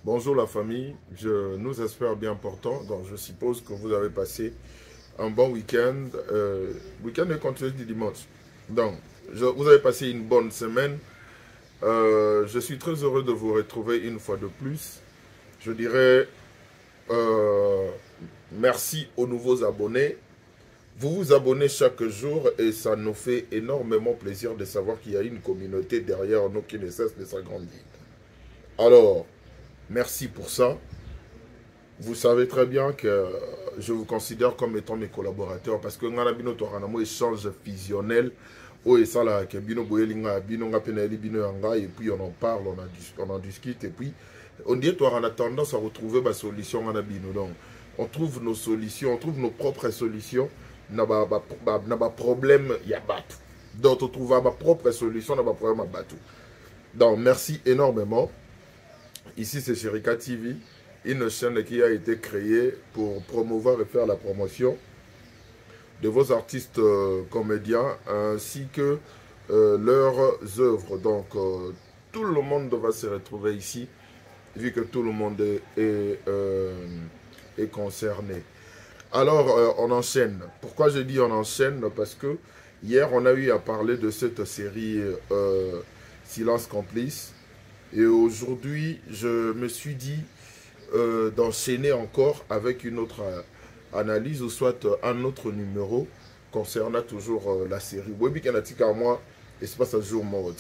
Bonjour la famille, je nous espère bien portant. Donc je suppose que vous avez passé un bon week-end. Week-end est continué du dimanche. Donc vous avez passé une bonne semaine. Je suis très heureux de vous retrouver une fois de plus. Je dirais euh, merci aux nouveaux abonnés. Vous vous abonnez chaque jour et ça nous fait énormément plaisir de savoir qu'il y a une communauté derrière nous qui ne cesse de s'agrandir. Alors, merci pour ça. Vous savez très bien que je vous considère comme étant mes collaborateurs parce que nous avons un échange fusionnel et puis on en parle, on en discute et puis on dit qu'on a tendance à retrouver des solutions. Donc on trouve nos solutions, on trouve nos propres solutions. N'a pas problème, il y a battu. Donc on trouve ma propre solution, n'a pas problème à battu. Donc merci énormément. Ici c'est Sherika TV, une chaîne qui a été créée pour promouvoir et faire la promotion de vos artistes comédiens ainsi que leurs œuvres. Donc tout le monde va se retrouver ici vu que tout le monde est concerné. Alors on enchaîne. Pourquoi je dis on enchaîne? Parce que hier on a eu à parler de cette série Silence Complice. Et aujourd'hui, je me suis dit d'enchaîner encore avec une autre analyse ou soit un autre numéro concernant toujours la série. Oui, bien qu'à moi, espace à jour mode.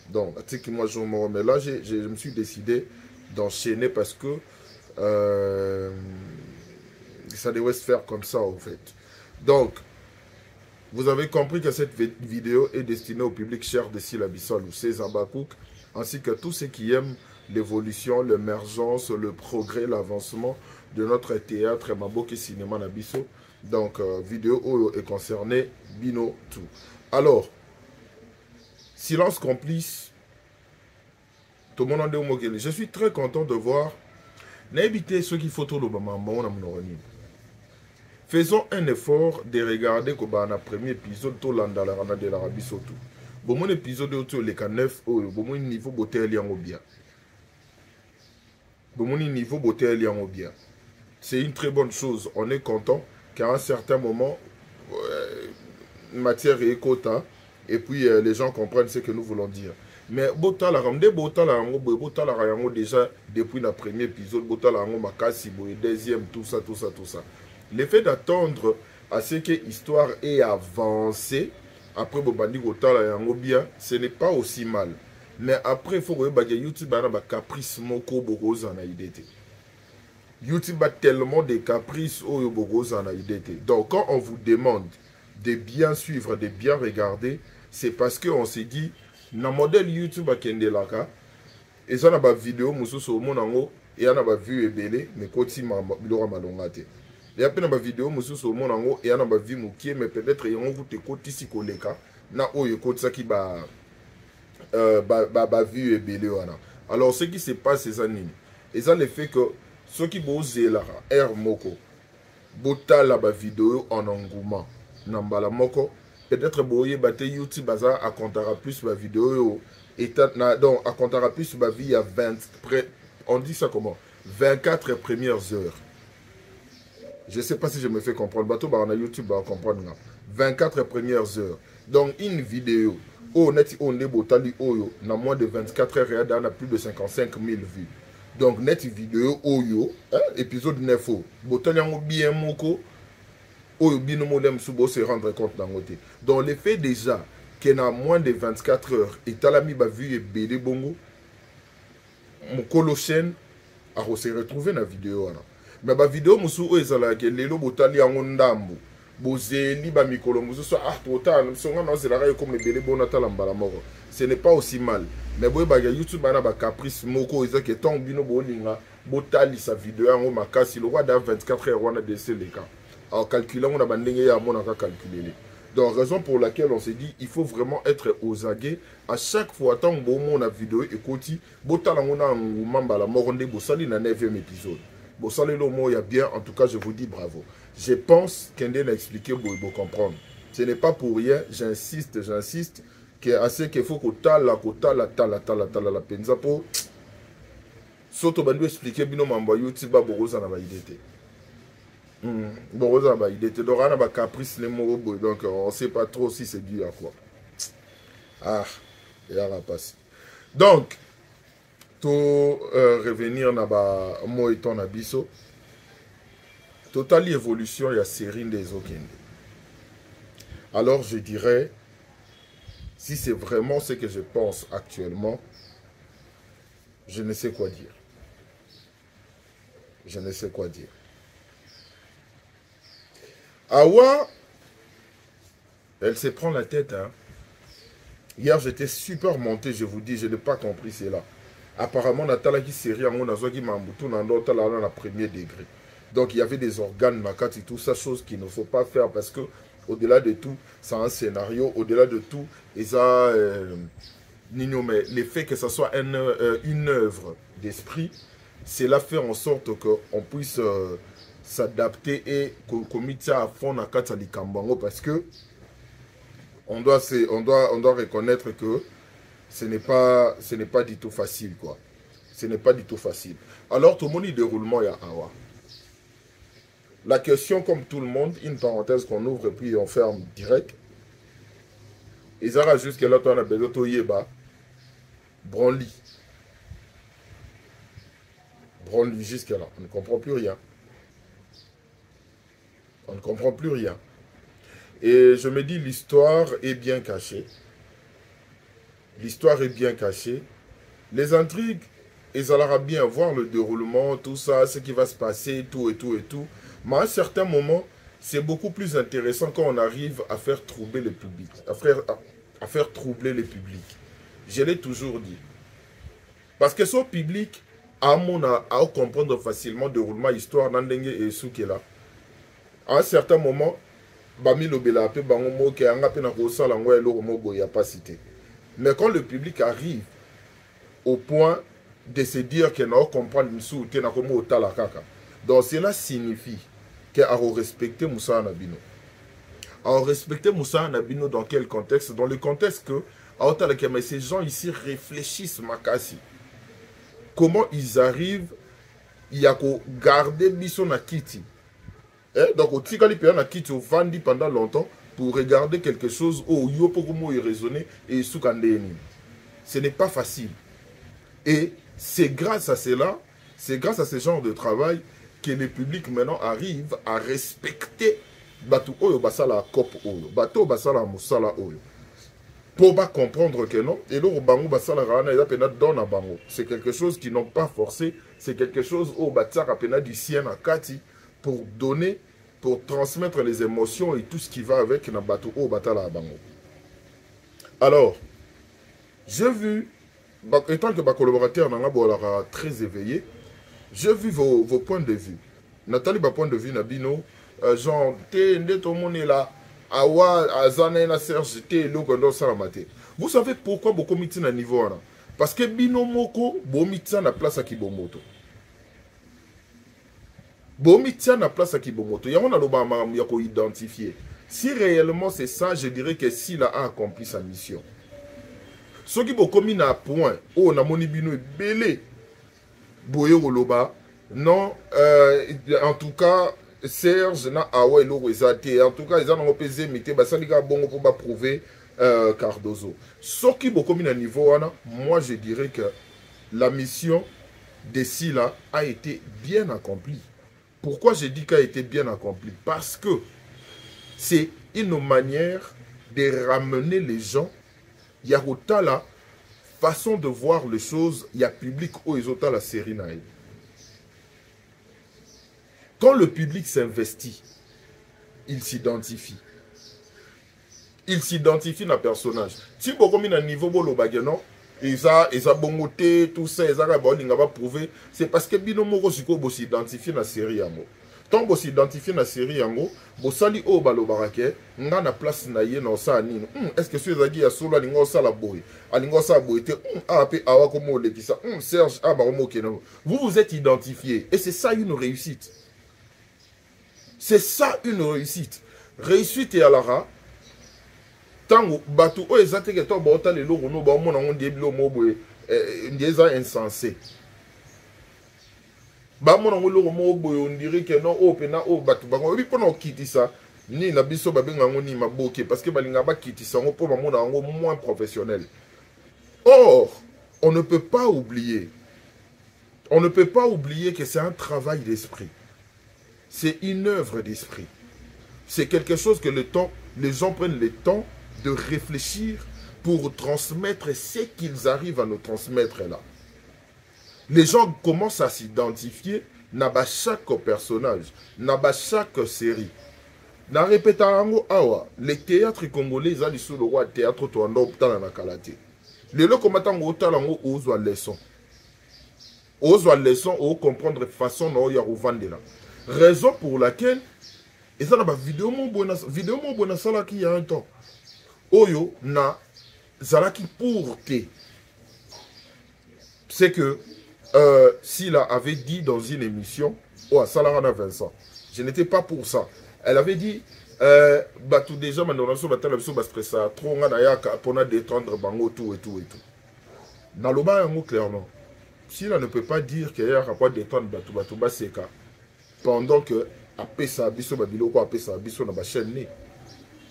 Donc, moi jour mode. Mais là, je me suis décidé d'enchaîner parce que ça devait se faire comme ça, en fait. Donc, vous avez compris que cette vidéo est destinée au public cher de Silabissal ou César Bakouk, ainsi que tous ceux qui aiment l'évolution, l'émergence, le progrès, l'avancement de notre théâtre et Maboki Cinéma Nabiso. Donc, vidéo est concernée Bino tout. Alors, Silence Complice, tout le monde est. Je suis très content de voir. N'habitez ceux qui photo le faisons un effort de regarder le premier épisode de l'Arabie Saoudite. Bon, épisode de les 9 bon niveau beauté bien. Bon niveau beauté bien. C'est une très bonne chose. On est content qu'à un certain moment, matière est quota et puis les gens comprennent ce que nous voulons dire. Mais botala déjà depuis le premier épisode, botala makasi deuxième, tout ça. Le fait d'attendre à ce que l'histoire ait avancé, après Bobandi Gotala bien, ce n'est pas aussi mal. Mais après, il faut que YouTube ait un caprice moko bogoza na idete. YouTube a tellement de caprices au bogoza na idete. Donc, quand on vous demande de bien suivre, de bien regarder, c'est parce qu'on s'est dit, dans le modèle YouTube à Kendelaka, et ça n'a pas de vidéo, mususu monango, et y a pas vu ebele, mais koti bilora malongate. Il y a plein de vidéos mususu monango, et y a pas vu mukie, mais peut-être y a vous te koti si koleka, na oyo koti ça qui ba vu ebele wana. Alors ce qui se passe c'est ça nini. Et ça le fait que ceux qui bosent là, air moko, bota la ba vidéo en engouement, nambala moko. Peut-être boye bate YouTube baza à comptera plus ma vidéo et donc à comptera plus ma vie à 20 on dit ça comment 24 premières heures. Je sais pas si je me fais comprendre. Bateau bah on a YouTube va comprendre là. 24 premières heures. Donc une vidéo on est botali oyo na moins de 24 heures on a plus de 55 000 vues. Donc net vidéo oyo épisode 9 botali en bien moko au binomodem subo se rendre compte dans côté. Donc le fait déjà qu'il y a moins de 24 heures et talami ba vu et BD bongo mon colochen a se retrouvé dans la vidéo là. Mais ba vidéo musu o ezala ke lelo botali yango ndambu bozeli ba mikolo musu so total songa na zela ra comme BD bona talamba la moko. Ce n'est pas aussi mal. Mais boy ba YouTube bana ba caprice moko ezaka que ton bino bolinga botali sa vidéo yango makasi le roi dans 24 heures on a décès les cas. En calculant, on a bandé à mon calculé. Donc, raison pour laquelle on s'est dit, il faut vraiment être aux aguets. À chaque fois, tant que on a vidéo et côté, on a un membre la mort, on est dans le 9e épisode. Bossali le mot, il y a bien, en tout cas, je vous dis bravo. Je pense qu'Ende a expliqué pour comprendre. Ce n'est pas pour rien, j'insiste, que assez qu'il faut que la penza pour Soto bandu expliquer bino mamba YouTube ba boroza na ba idée. Boroza ba idée. Donc on a ba caprice les mots donc on sait pas trop si c'est dû à quoi. Ah, il y a la passe. Donc to revenir na ba mo eton na biso. Totali évolution il y a série des Okende. Alors je dirais si c'est vraiment ce que je pense actuellement, je ne sais quoi dire. Je ne sais quoi dire. Awa, elle se prend la tête. Hein. Hier, j'étais super monté, je vous dis, je n'ai pas compris cela. Apparemment, Natala qui série, on a qui Mambutu, dans la premier degré. Donc, il y avait des organes, et tout ça, chose qu'il ne faut pas faire parce que, au-delà de tout, c'est un scénario, au-delà de tout, et ça, mais le fait que ce soit une œuvre d'esprit, cela fait en sorte qu'on puisse s'adapter et commettre à fond dans le Kambango parce que on doit reconnaître que ce n'est pas du tout facile, quoi. Ce n'est pas du tout facile. Alors, tout le monde, il déroulement, il y a Awa. La question, comme tout le monde, une parenthèse qu'on ouvre et puis on ferme direct. Ils auront jusqu'à là, on a besoin de Yeba. Branly. Branly jusqu'à là. On ne comprend plus rien. On ne comprend plus rien. Et je me dis, l'histoire est bien cachée. L'histoire est bien cachée. Les intrigues, ils allaient bien voir le déroulement, tout ça, ce qui va se passer, tout et tout et tout. Mais à un certain moment, c'est beaucoup plus intéressant quand on arrive à faire troubler le public. À faire troubler le public. Je l'ai toujours dit. Parce que son public, à comprendre facilement le déroulement, histoire, Nandenge et Soukela. À un certain moment, mais quand le public arrive au point de se dire qu'il n'a pas compris donc cela signifie qu'il a respecté Moussa Nabino. A respecté Moussa Nabino dans quel contexte? Dans le contexte que ces gens ici réfléchissent makasi. Comment ils arrivent à garder Bisso na Kiti. Donc, au Tikali Péan a quitté au Vandi pendant longtemps pour regarder quelque chose où Yopokumo est raisonné et Soukandeni. Ce n'est pas facile. Et c'est grâce à cela, c'est grâce à ce genre de travail que le public maintenant arrive à respecter Batu Oyo Basala Kop Oyo, Batu Basala Moussala Oyo. Pour pas comprendre que non, et là, Bango Basala Rana et Apena donne à Bango. C'est quelque chose qu'ils n'ont pas forcé, c'est quelque chose où Batsar Apena du Sien à Kati. Pour donner, pour transmettre les émotions et tout ce qui va avec Nabato au Batala Bango. Alors, j'ai vu, étant que ma collaborateur n'a très éveillé, j'ai vu vos points de vue. Nathalie, ma point de vue, Nabino, genre, tout le monde est là, Awa, Azana, na Serge, vous savez pourquoi beaucoup mitin à niveau là? Parce que Bino Moko, bon mitin à place à Kibomoto. Bomitia na place à Kibomoto. Il y a un identifié. Si réellement c'est ça, je dirais que s'il a accompli sa mission. Ce qui est commis à point, oh, na moni bino est belé. Boye Oloba. Non, en tout cas, Serge na awa elo ezate. En tout cas, ils ont pesé, mais ça les gars bon pour prouver Cardozo. Ce qui est commis à niveau, moi je dirais que la mission de Sila a été bien accomplie. Pourquoi je dis qu'elle a été bien accomplie? Parce que c'est une manière de ramener les gens. Il y a autant la façon de voir les choses. Il y a public où ils ont la série. Quand le public s'investit, il s'identifie. Il s'identifie dans le personnage. Si vous avez un niveau de non, ils ont bongoté, tout ça, ils ont prouvé. C'est parce que Binomoro Siko s'identifier dans la série. Tant que s'identifier dans la série, vous sali au balobarake, nga na place na ye na sa nino. Est-ce que ceux qui a solo alingo sa la boy, alingo sa boy te ape awa komo le kisa, Serge abaromo keno. Vous êtes identifié et c'est ça une réussite. C'est ça une réussite. Réussite et alara. Tango batu o ezate ke to bota le logo no ba mona on debilo mobo ndeza insensé. Bah mon ango loko mo boy on dirait que non oh pena oh batu bango et puis pendant quitter ça ni na biso ba benga ngo ni maboke parce que balinga ba quitter ça ngo pour mon ango moins professionnel. Or, on ne peut pas oublier. On ne peut pas oublier que c'est un travail d'esprit. C'est une œuvre d'esprit. C'est quelque chose que les gens prennent le temps de réfléchir pour transmettre ce qu'ils arrivent à nous transmettre là. Les gens commencent à s'identifier dans chaque personnage, dans chaque série. Dans répétango awa, les théâtres congolais ils ont sur le roi théâtre toanda optana na kalate. Les locaux matango otalango ozwa leçon. Ozwa leçon ou comprendre façon no ya revendre. Raison pour laquelle et ça na ba vidéo mon bona sala qui y a un temps. Oyo na zalaki pour te. C'est que Sila avait dit dans une émission, oh, Salarana Vincent, je n'étais pas pour ça. Elle avait dit, bah tout déjà, maintenant, sur la télévision, bah ça, trop on a pour détendre bango tout et tout et tout. Dans le bas, clairement, Sila ne peut pas dire qu'il y a un rapport détendre batou bah c'est cas pendant que après ça, biso babilo quoi après ça, biso na ba chaîne né.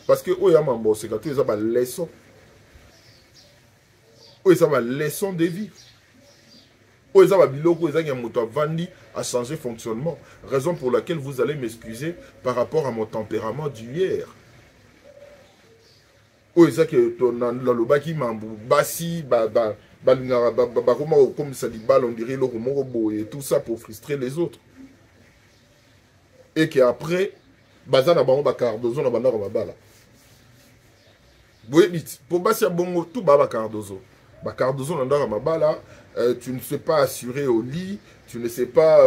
Parce que oh ya mambo c'est que tout ça ba leçon. Oh ça va leçon de vie. Oh, ça va biloko, ça a changé fonctionnement. Raison pour laquelle vous allez m'excuser par rapport à mon tempérament d'hier. Oh, ça que ton laloba qui m'ambou, basi, comme ça dit balle, on dirait le romo et tout ça pour frustrer les autres. Et qu'après, bazana bango bakardozo na banda bala. Boye bit, pour basi bongo tout baba cardozo. Bakardozo na ndara mabala. Tu ne sais pas assurer au lit, tu ne sais pas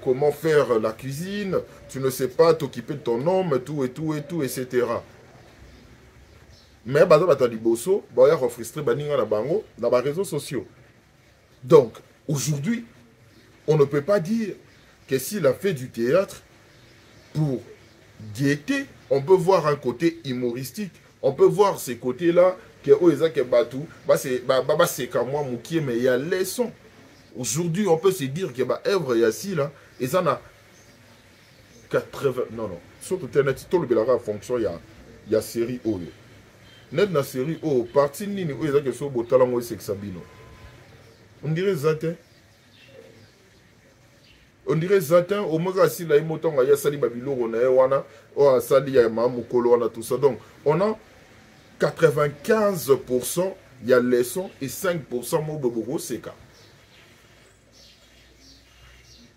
comment faire la cuisine, tu ne sais pas t'occuper de ton homme, tout, etc. Mais bah ça va bosso, bah y a refrustré baninga na bango dans les réseaux sociaux. Donc aujourd'hui, on ne peut pas dire que s'il a fait du théâtre pour gaieté, on peut voir un côté humoristique, on peut voir ces côtés-là. C'est comme moi, mais il y a leçon. Aujourd'hui, on peut se dire que œuvre ici là, et ça n'a 80. Non. Surtout tout le bélara fonction, il y a série O. Net na série O, partie nini, où ils ont que so botalango c'est Sabino. On dirait Zatin. On dirait Zatin, au moins si la imotonga ya sali babilo on a wana, o sali ya mamukolo wana tout ça. Donc, on a 95% il y a leçon et 5% Mobobogo Seka.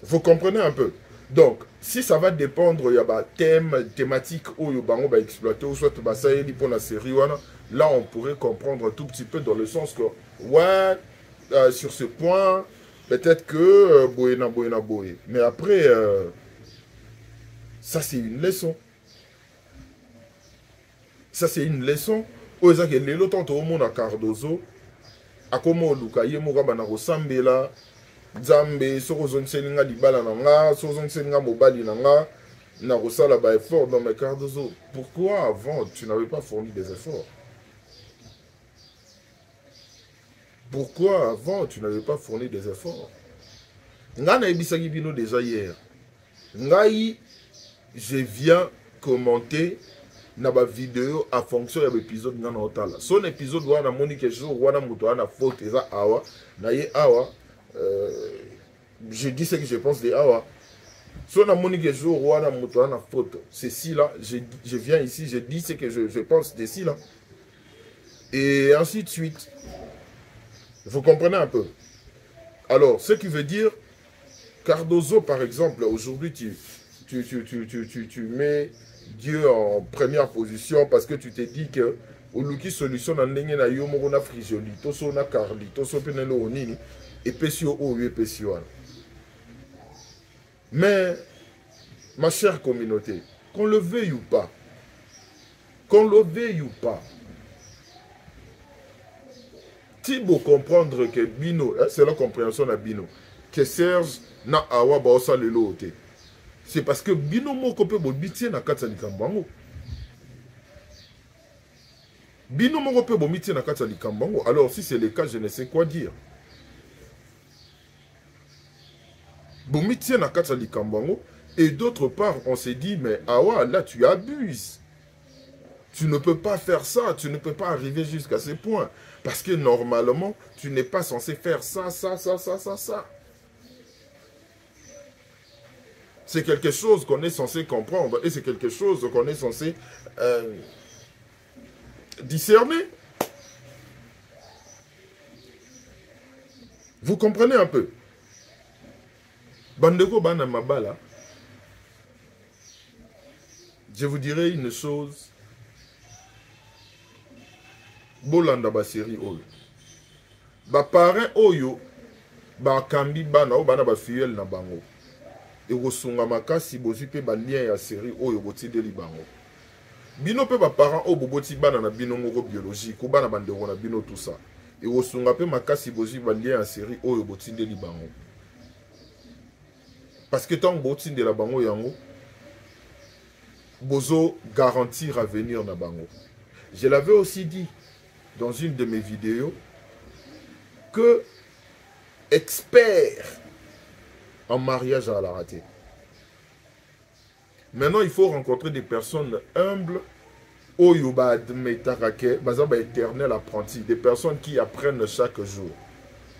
Vous comprenez un peu. Donc, si ça va dépendre, il y a thème, thématique où il va exploiter, ou soit pour la série, là on pourrait comprendre un tout petit peu dans le sens que, ouais, sur ce point, peut-être que boéna. Mais après, ça c'est une leçon. Ça, c'est une leçon. Où est-ce que les lots au monde à Cardozo, à comment Luka Yemoga Banarosambela, Zambe, Sorozon Selinga Libala Nanga, Sorozon Selinga Mobali Nanga, Narosala ba effort dans mes Cardozo. Pourquoi avant tu n'avais pas fourni des efforts? Pourquoi avant tu n'avais pas fourni des efforts? Ngana Ebisagi Bino déjà hier. Ngai, je viens commenter na ba vidéo à fonction de l'épisode ngana otala. Son épisode wana monique jour wana muto wana faute eza awa na ye awa je dis ce que je pense de awa. Son monique jour wana muto wana faute. Ceci là, je viens ici, je dis ce que je pense de ci là. Et ainsi de suite. Vous comprenez un peu? Alors, ce qui veut dire Cardozo par exemple, aujourd'hui tu mets Dieu en première position parce que tu te dis que Oluki solution na ndenge na yo moko na frisoli to so na carli to so penelo onini et pesio o et pesio. Mais ma chère communauté, qu'on le veuille ou pas, Thibaut comprendre que Bino, c'est la compréhension de Bino, que Serge na awa ba osa lelo ote. C'est parce que Bino moko pe bo bitie na kati ya likambango. Bino moko pe bo bitie na kati ya likambango. Alors si c'est le cas, je ne sais quoi dire. Bomitie na kata likambango. Et d'autre part, on s'est dit, mais Awa, là, tu abuses. Tu ne peux pas faire ça, tu ne peux pas arriver jusqu'à ce point. Parce que normalement, tu n'es pas censé faire ça, ça, ça, ça, ça, ça. C'est quelque chose qu'on est censé comprendre et c'est quelque chose qu'on est censé discerner. Vous comprenez un peu? Bandeko Bana Mabala, je vous dirais une chose. Bolanda ba série oyo. Ba parents oyo ba kambi bana o bana ba filleul na bango. E kosunga makasi bozwi pe ba lien ya série oyo botindeli bango. Bino pe ba parents o boboti bana na bino moko biologique ko bana bandeko na bino tout ça. E kosunga pe makasi bozwi ba lien ya série oyo botindeli bango. Parce que tant botindela bango yango bozo garantir avenir na bango. Je l'avais aussi dit dans une de mes vidéos que expert en mariage à la raté. Maintenant, il faut rencontrer des personnes humbles, oyoba admetarake, bazaba éternel apprenti, des personnes qui apprennent chaque jour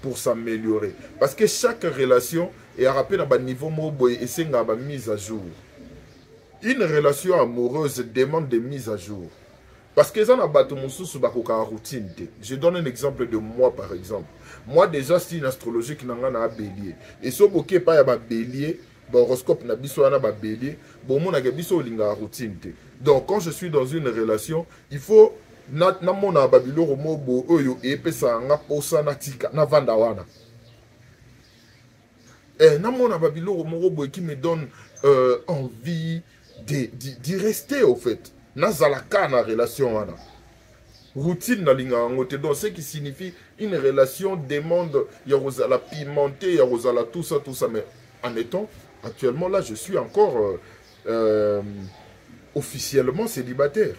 pour s'améliorer. Parce que chaque relation est rappelée à un niveau moboy et c'est une mise à jour. Une relation amoureuse demande des mises à jour. Parce que ça n'a pas routine. Je donne un exemple de moi par exemple. Moi déjà c'est une astrologie qui n'a pas bélier. Et si vous n'avez pas de bélier, l'horoscope n'a pas de bélier, vous n'avez pas de routine. Donc quand je suis dans une relation, il faut na mona babilo mobo oyo epesa nga posa na tika na vanda wana. Na mona babilo mobo qui me donne envie d'y rester au fait. Nazalaka na relation wana. Routine na linga ngote. Donc ce qui signifie une relation demande la pimentée, la tout ça. Mais en étant actuellement là, je suis encore officiellement célibataire.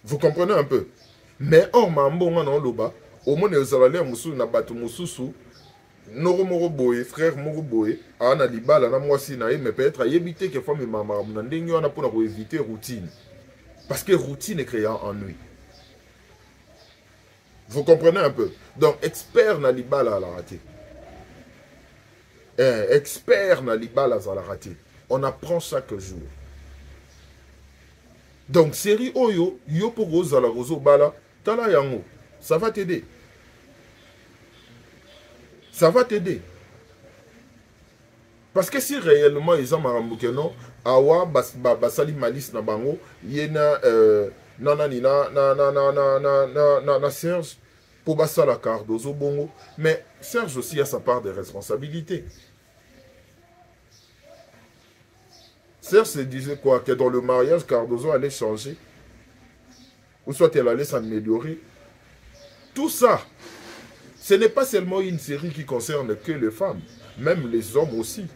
Vous comprenez un peu? Mais or mambo ngana loba, au moins ezalale musu na batu mususu. Noro moro boye, frère moro boye, ana libala na mwasi na ye, mais peut-être yebite que femme mama na ndenge wana pour éviter routine. Parce que routine est créant ennui. Vous comprenez un peu? Donc expert na libala à la raté. Expert na libala à la raté. On apprend chaque jour. Donc série oyo, yo pour rosa la roso bala, tala yango, ça va t'aider. Ça va t'aider. Parce que si réellement ils ont marambuke non, awa basali malice na bango, yena na Serge pour basala Cardozo bongo, mais Serge aussi a sa part de responsabilité. Serge se disait quoi? Que dans le mariage, Cardozo allait changer. Ou soit elle allait s'améliorer. Tout ça. Ce n'est pas seulement une série qui concerne que les femmes, même les hommes aussi.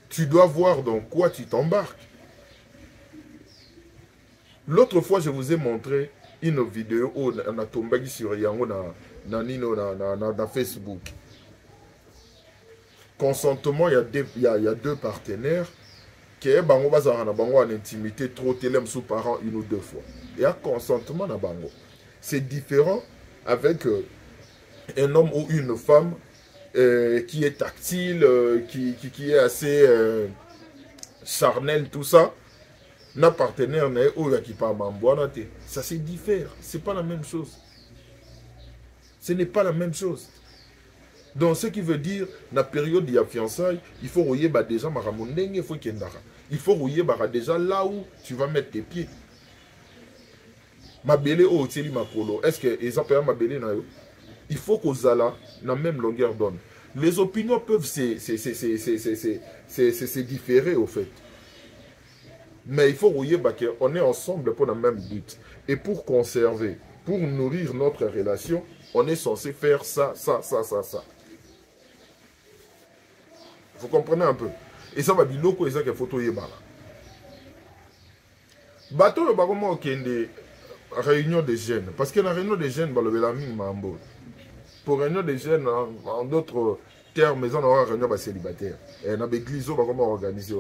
Tu dois voir dans quoi tu t'embarques. L'autre fois, je vous ai montré une vidéo où on a tombé sur Yango na Facebook. Consentement, il y a deux partenaires qui ont en intimité trop télém sous parents une ou deux fois. Il y a consentement na bango. C'est différent avec un homme ou une femme qui est tactile, qui est assez charnel, tout ça. Na partenaire qui parle ça c'est différent. C'est pas la même chose. Ce n'est pas la même chose. Donc ce qui veut dire, la période de fiançailles, il faut rouiller déjà il faut rouiller déjà là où tu vas mettre tes pieds. Mabele o teli makolo. Est-ce que ils appellent mabele na yo? Il faut qu'aux ala la même longueur d'onde. Les opinions peuvent se différer au fait. Mais il faut rouiller on est ensemble pour le même but. Et pour conserver, pour nourrir notre relation, on est censé faire ça. Vous comprenez un peu? Et ça va dire loko et ça que photo yebala. Bateau le bagomo kende réunion des jeunes. Parce que la réunion des jeunes, bah, le mambo. pour réunion des jeunes, en d'autres termes, ils ont réunion célibataire. Et dans l'église, comment organiser.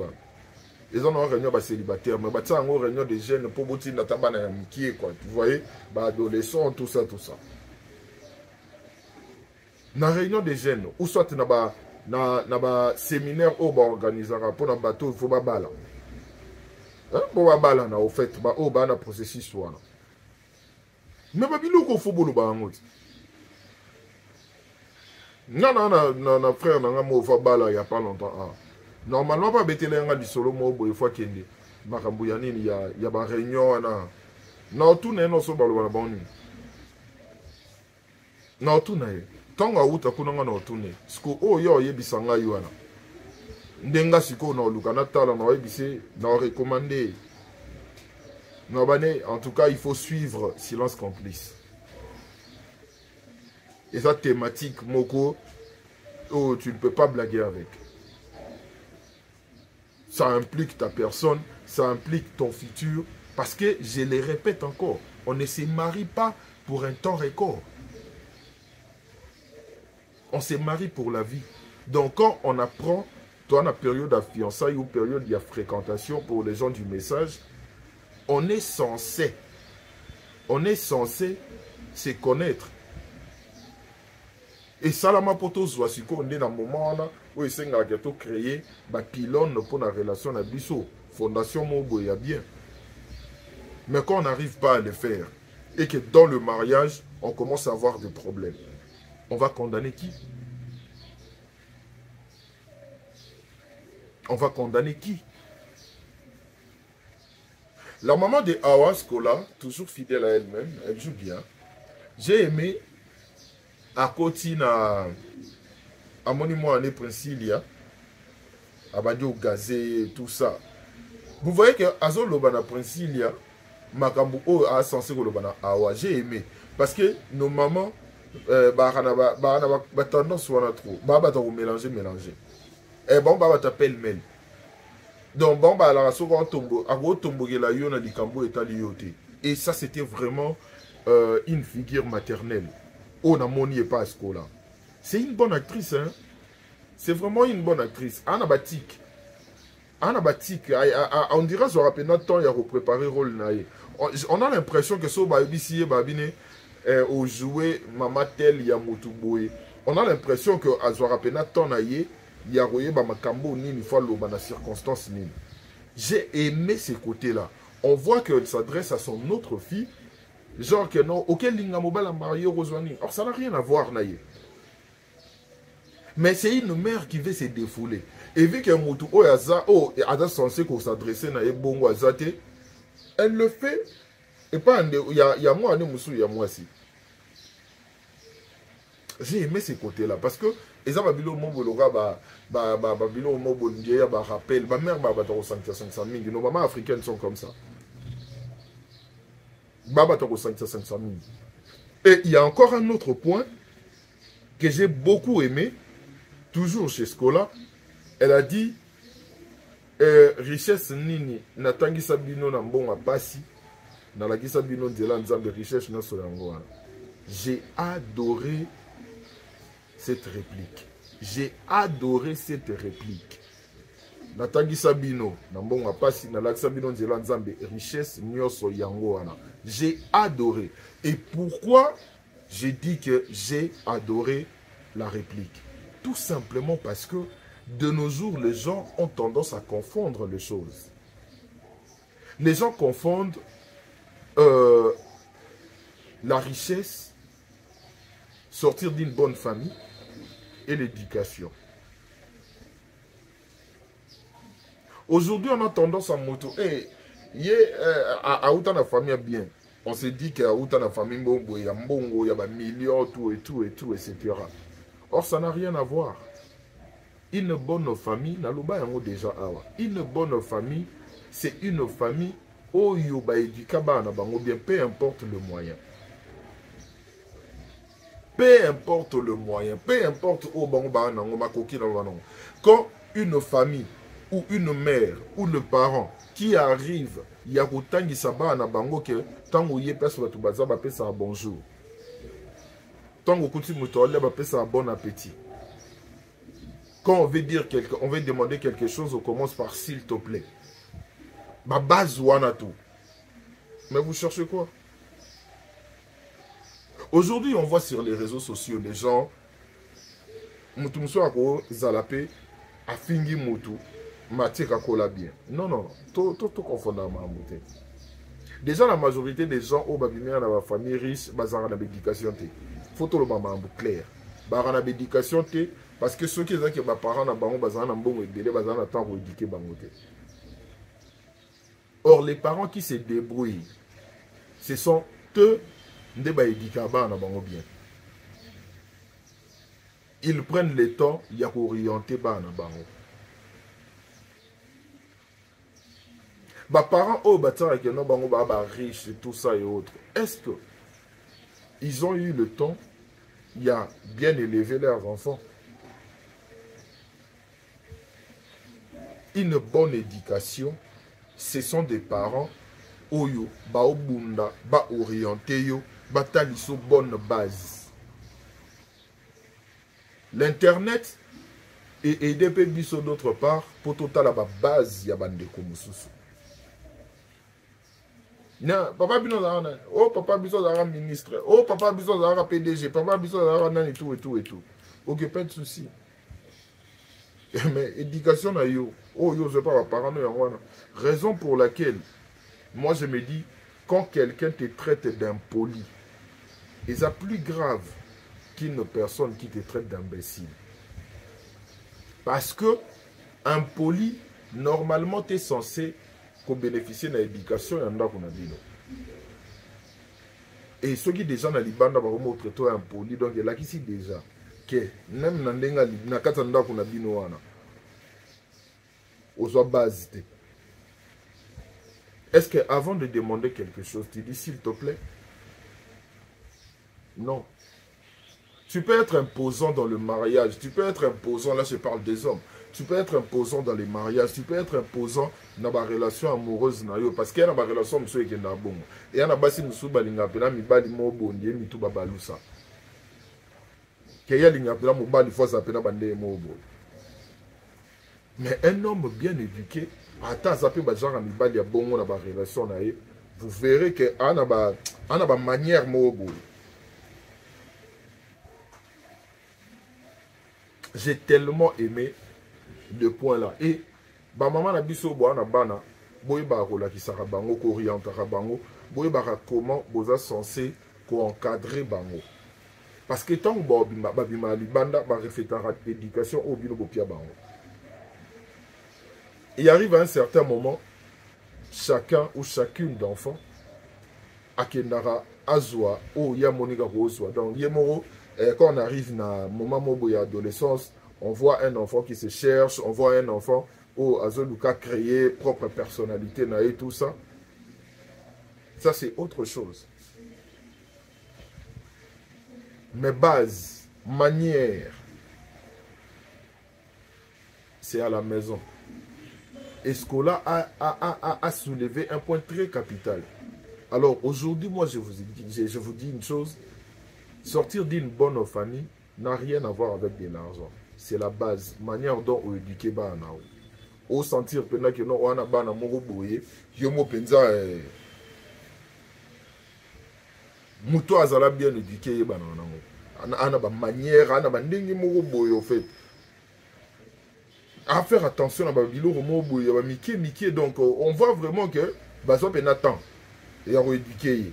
Ils ont réunion célibataire. Mais ils ont réunion des jeunes pour boutir dans ta amitié, quoi. Vous voyez, adolescents, tout ça, tout ça. Dans la réunion des jeunes, ou soit dans un séminaire où on organise pour un bateau, il faut pas balan. Pour un balan, au fait, on a un processus. Mais il faut pas balan. Non, frère, il faut balan il n'y a pas longtemps. Normalement, pas bêter les gens du solo, il faut qu'il y ait il y a une réunion. Non, tout n'est pas bon. Non, tout n'est tant que vous avez un tourné, ce que vous avez bisanga yuana. Ndenga siko na lukana tala na webisi na recommandé. En tout cas, il faut suivre silence complice. Et sa thématique moko, oh, tu ne peux pas blaguer avec. Ça implique ta personne, ça implique ton futur, parce que je le répète encore, on ne se marie pas pour un temps record. On se marie pour la vie. Donc quand on apprend, dans la période de fiançailles ou période de fréquentation pour les gens du message, on est censé se connaître. Et ça, la mapoto zoasiko, on est dans le moment où il s'est créé un pylône pour la relation à Bissot. Fondation Mobo, il y a bien. Mais quand on n'arrive pas à le faire, et que dans le mariage, on commence à avoir des problèmes, on va condamner qui? On va condamner qui? La maman de Awa Skola, toujours fidèle à elle-même, elle joue bien. J'ai aimé à côté à monument année Princilia, à Badio Gazé, tout ça. Vous voyez que Azo Lobana Princilia, Makambu a censé Lobana Awa, j'ai aimé. Parce que nos mamans, tendance soit trop, mélanger. Et bon, t'appelle Mel. Donc, bon, la souvent tombo, la yona di kambo et talioté. Et ça, c'était vraiment une figure maternelle. On n'a moni pas à ce là. C'est une bonne actrice, hein. C'est vraiment une bonne actrice. Anna Batik. On dirait sur rapidement temps, il y a préparé le rôle. On a l'impression que ce babine au jouer Mama Tel Yamutuboe. On a l'impression que à Zoarapena Tonaye, il y a royé Bamakambo Nini Fallo dans circonstance Nini. J'ai aimé ces côtés-là. On voit qu'elle s'adresse à son autre fille, genre que non, auquel Lingamobal a marié Roswani. Or, ça n'a rien à voir, Naye. Mais c'est une mère qui veut se défouler. Et vu qu'un moutou, elle a censé qu'on s'adresse à Bongo Azate, elle le fait. Et pas, il y a moi, il y a moi aussi. J'ai aimé ces côtés-là parce que les gens qui ont rappel, ma mère m'a 500 000, nos mamans africaines sont comme ça. Et il y a encore un autre point que j'ai beaucoup aimé, toujours chez Skola. Elle a dit richesse nini natangi sabino na mbonga pasi na la gisa bino nzela nzambe richesse na solango. J'ai adoré cette réplique. J'ai adoré cette réplique. Natangi sabino na mbonga pasi na la gisa bino nzela nzambe richesse nyoso yango wana. J'ai adoré. Et pourquoi j'ai dit que j'ai adoré la réplique? Tout simplement parce que de nos jours, les gens ont tendance à confondre les choses. Les gens confondent la richesse, sortir d'une bonne famille et l'éducation. Aujourd'hui, on a tendance à moto. À où la famille bien. On se dit qu'à où la famille, il y a mbongo, il y a millions, tout, etc. Or, ça n'a rien à voir. Une bonne famille, déjà une bonne famille, c'est une famille où il y a bien, peu importe le moyen. Peu importe le moyen, peu importe où quand une famille ou une mère ou le parent qui arrive, il y a autant de sabbat na bango que tant où il y a personne qui va bonjour. tant que tu me ça bon appétit. Quand on veut dire on veut demander quelque chose, on commence par s'il te plaît. Ma base wana tout. Mais vous cherchez quoi? Aujourd'hui, on voit sur les réseaux sociaux des gens mutu muso ako zalape afingi mutu matika kola bien. Non non, tout confondant mamute. Déjà la majorité des gens au babimia dans la famille riche, bazara na éducation té. Faut tout le mambo clair. Bazara na éducation té parce que ceux qui ont que parents na bango bazara na mbongo ebele bazara na temps pour éduquer bango té. Or les parents qui se débrouillent, ce sont eux qui éduquent na bango bien. Ils prennent le temps d'orienter bana bango. Bah parents oh batara que non bango ba riche et tout ça et autres. Est-ce que ils ont eu le temps il a bien élevé leurs enfants? Une bonne éducation, ce sont des parents oyo ba obunda ba orienté yo ba taliso bonne base. L'internet et aider biso d'autre part pour total la base ya bandeko mususu. Na papa bino zara oh papa biso zara ministre, oh papa biso zara PDG, papa biso zara nan et tout et tout et tout. OK, pas de souci. Mais éducation na yo, oh yo je pas parents no. Raison pour laquelle moi je me dis quand quelqu'un te traite d'impoli, et ça plus grave qu'une personne qui te traite d'imbécile. Parce que impoli, normalement, tu es censé bénéficier de l'éducation et de et ceux qui déjà dans Libanda vont traiter impoli, donc il y a ici déjà que même dans les katanda qu'on a bino wana aux base. Est-ce que avant de demander quelque chose, tu dis s'il te plaît? Non. Tu peux être imposant dans le mariage, tu peux être imposant, là je parle des hommes, tu peux être imposant dans les mariages, tu peux être imposant dans la relation amoureuse, parce qu'il y a une relation amoureuse qui est bon. Et il y a une relation amoureuse mais un homme bien éduqué, vous verrez qu'il y a une manière de j'ai tellement aimé le point là. Et bah maman na biso bo na bana boy ba rola ki sara bango ko orientera bango boy ba comment boza censé ko encadrer bango. Parce que tant bo bima libanda ba reflétera l'éducation au bino bopia bango. Il arrive à un certain moment chacun ou chacune d'enfants akenara azwa ou ya monika rozwa donc yemoro. Et quand on arrive dans le moment où il y a l'adolescence, on voit un enfant qui se cherche, on voit un enfant où Azoluka créer propre personnalité et tout ça. Ça, c'est autre chose. Mais base, manière, c'est à la maison. Et ce qu'on a soulevé un point très capital. Alors aujourd'hui, moi, je vous dis une chose. Sortir d'une bonne famille n'a rien à voir avec de l'argent. C'est la base. Manière dont on éduque ba na o sentir pendant que non on a ba na moko boye, yo mo penza muto azala bien éduqué ba na ana ba manière, ana ba ndenge moko boye au fait. À faire attention à ba biloko moko boye ba miki donc on voit vraiment que baso pena temps et à éduquer.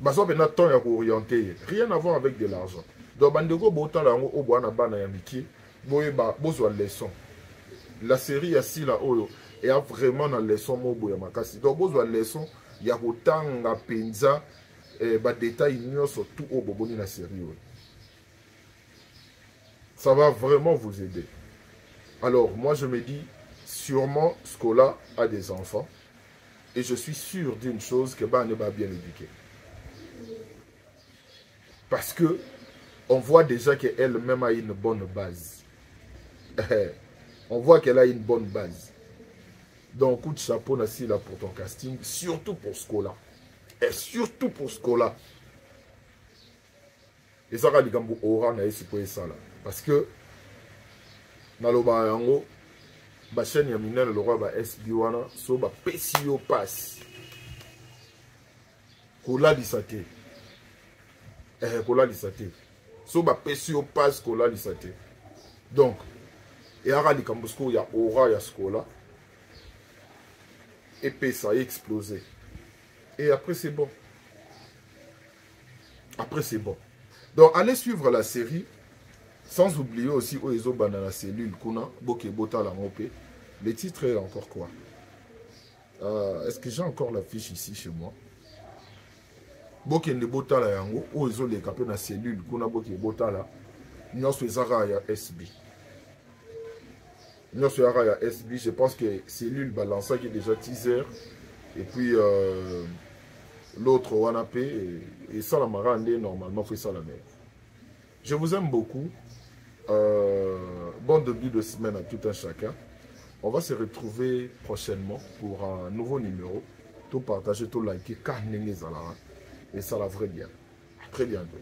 Baso pena temps ya ko orienter, rien à voir avec de l'argent. Donc bandeko botan la ngo obwana bana ya miki, boye ba bozwa leçon. La série assi la oyo et a vraiment na leçon mobo ya makasi. Donc bozwa leçon ya kotanga penza ba détail nyonso tout au boboni la série oyo. Ça va vraiment vous aider. Alors moi je me dis sûrement Scola a des enfants et je suis sûr d'une chose que ba ne va bien éduquer. Parce que on voit déjà qu'elle-même a une bonne base. On voit qu'elle a une bonne base. Donc, coup de chapeau là pour ton casting, surtout pour Scola. Et surtout pour Scola. Et ça, il y a aura na esi pour ça là. Parce que, dans le bayango, la chaîne yamina le roi ba SB wana, so ba pesio passe. Kola lisate. Kola lisate. So ba pesio passe kola lisate. Donc, et ara li kambusko ya aura ya skola. Et puis ça a explosé. Et après c'est bon. Après c'est bon. Donc allez suivre la série. Sans oublier aussi Oezo Banana Cellule Kuna, Boke Bota la Mopé. Le titre est encore quoi? Est-ce que j'ai encore la fiche ici chez moi? Boke Bota la Yango, Oezo les capés na cellule Kuna Boke Bota la. Nous sommes ya SB. Nous sommes ya SB. Je pense que cellule balance qui est déjà teaser. Et puis l'autre Wanapé. Et ça la marande normalement fait ça la même. Je vous aime beaucoup. Bon début de semaine à tout un chacun. On va se retrouver prochainement pour un nouveau numéro. Tout partager, tout liker, car et ça la vraie bien. À très bientôt.